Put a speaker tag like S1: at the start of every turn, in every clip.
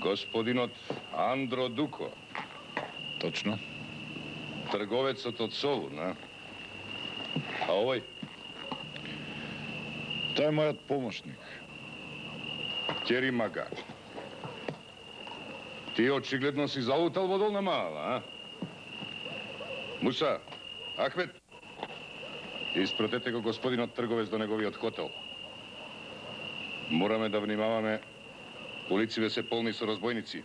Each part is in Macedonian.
S1: Gospodinot Andro Duko.
S2: Točno.
S1: Trgovec od Solun, a? A ovaj?
S2: To je moj pomoćnik.
S1: Kerimaga. Ti očigledno si zalutal vodolna mala, a? Musa, Ahmet, изпратете го господинот трговец до неговиот хотел. Мораме да внимаваме. Улиците се полни со разбойници.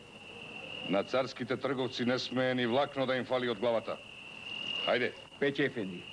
S1: На царските трговци не смее ни влакно да им фали од главата. Хајде.
S3: Пеќе ефенди.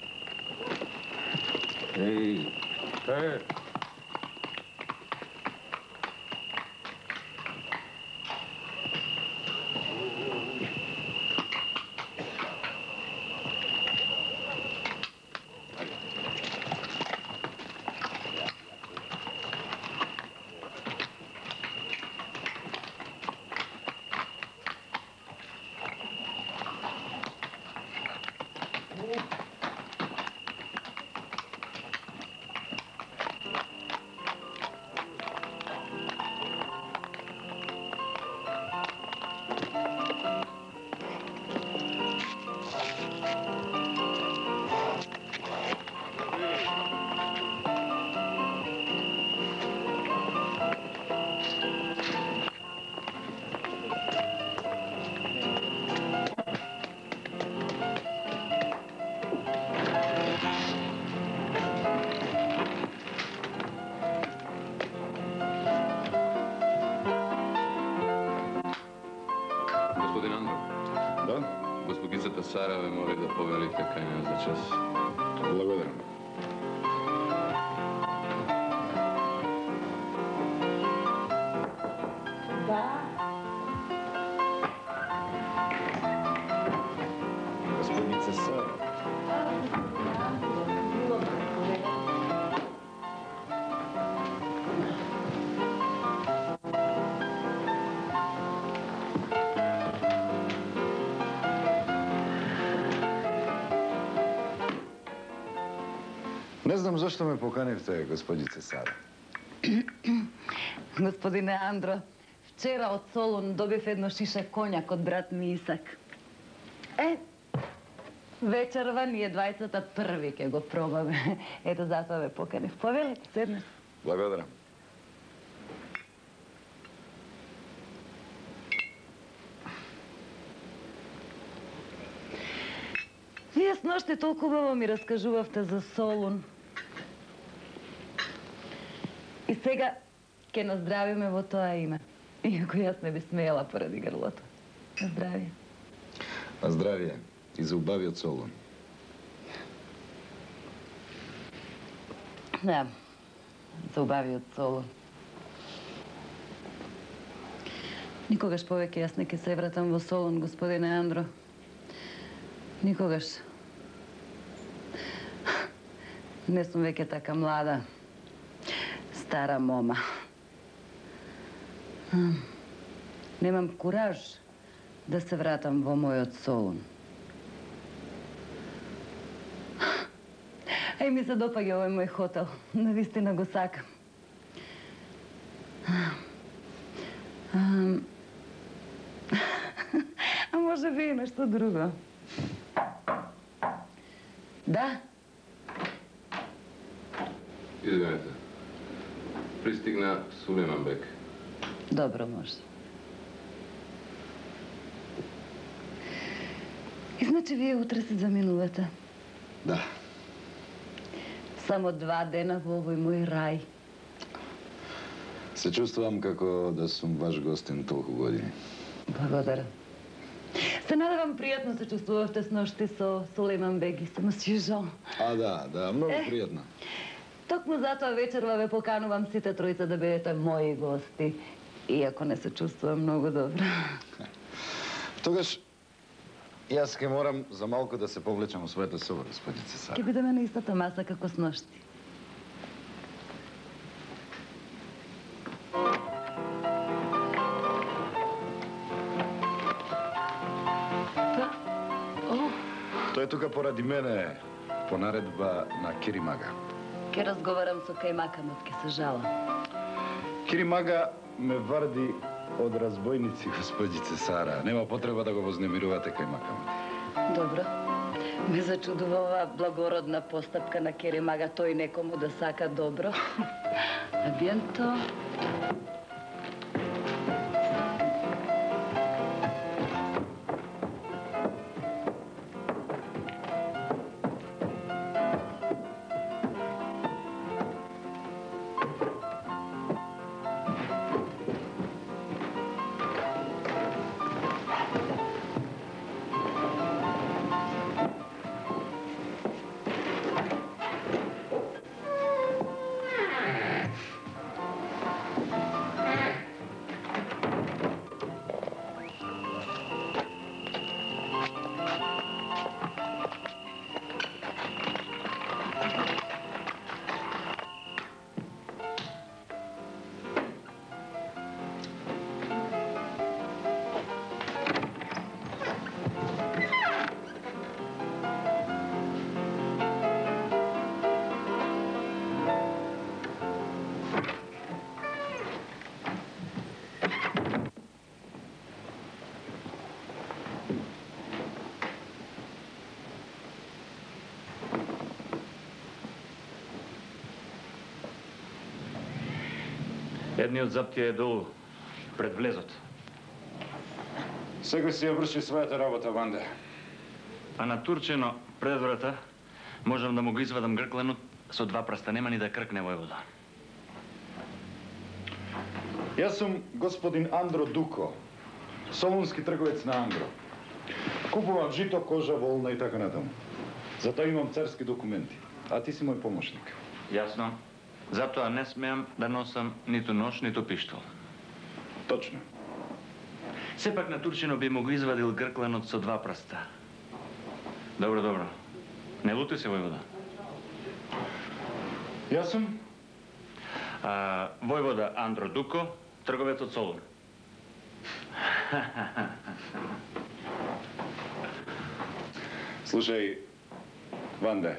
S4: Сара ве моли да повелите кај нас за час.
S2: Благодарам.
S5: Да.
S2: Господица Сара. Не знам зашто ме поканивте, господице Сара.
S5: Господине Андро, вчера од Солун добив едно шише коњак од брат ми Исак. Вечерва ние двајцата први ќе го пробаме. Ето затоа ве поканив. Повелете, седнете.
S2: Благодарам.
S5: Вие сноште толку убаво ми раскажувавте за Солун. И сега ќе наздравиме во тоа име. Иако јас не би смеела поради грлото. На здравие.
S2: На здравие. И за убавиот Солун.
S5: Да, за убавиот Солун. Никогаш повеќе јас не ќе се вратам во Солун, господине Андро. Никогаш. Не сум веќе така млада. Стара мома. Немам кураж да се вратам во мојот Солун. Ми се допаѓа овој мој хотел. Навистина го сакам. А може би и нешто друго. Да?
S4: Извинете. Пристигна Сулейман Бек.
S5: Добро, може. И значи вие утре се заминувате?
S2: Да.
S5: Само 2 дена во овој мој рај.
S2: Се чувствувам како да сум ваш гостин толку години.
S5: Благодарам. Се надевам пријатно се чувствувавте сношти со Сулейман Бек и со мсье Жон.
S2: Да, многу пријатно.
S5: Токму затоа вечерва ве поканувам сите тројца да бидете мои гости, иако не се чувствувам многу добро.
S2: Тогаш јас ке морам за малку да се повлечам во својата соба, господице Сара.
S5: Ке бидеме на истата маса како сношти.
S2: Тој е тука поради мене, по наредба на Керимага.
S5: Ке разговарам со кај макамот, ке се жалам.
S2: Керимага ме варди Од разбойници, господице Сара. Нема потреба да го вознемирувате кај макамот.
S5: Добро. Ме зачудува оваа благородна постапка на Керемага, тој некому да сака добро. А биенто...
S3: Едниот заптија е долу, пред влезот.
S2: Секој си ја врши својата работа, Ванде.
S3: А на Турчено, пред врата, можам да му го извадам гркленот со 2 прста, нема ни да кркне војвода.
S2: Јас сум господин Андро Дуко, солунски трговец на Ангро. Купувам жито, кожа, волна и така натаму. Затоа имам царски документи, а ти си мој помошник.
S3: Јасно. Затоа не смеам да носам ниту нож, ниту пиштол.
S2: Точно.
S3: Сепак на Турчино би му го извадил гркленот со 2 прста. Добро, добро. Не лути се, војвода.
S2: Јас сум
S3: Војвода Андро Дуко, трговец од Солун.
S2: Слушај, Ванде.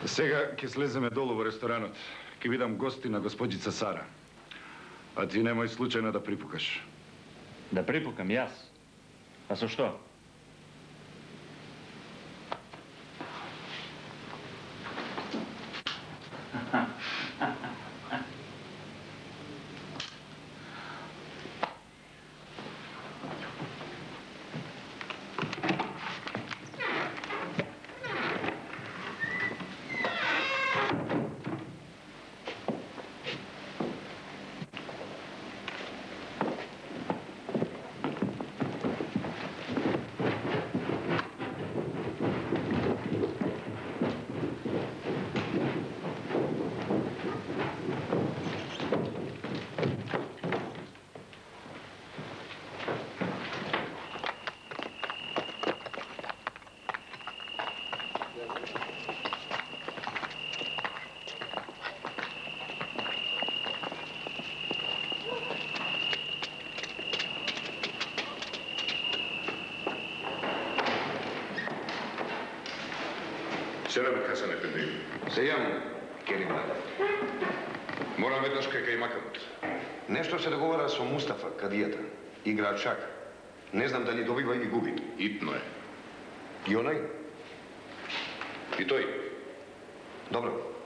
S2: Сега ќе слеземе долу во ресторанот. Ќе видам гости на господица Сара. А ти немој случајно да припукаш.
S3: Да припукам јас? А со што?
S1: Се раби Хасан ефенди.
S6: Се јам, Кериман.
S1: Морам веднаш кај макамот.
S6: Нешто се договара со Мустафа, кадијата. Играат шак. Не знам дали добива или губи.
S1: Итно е.
S6: И онај?
S1: И тој.
S6: Добро.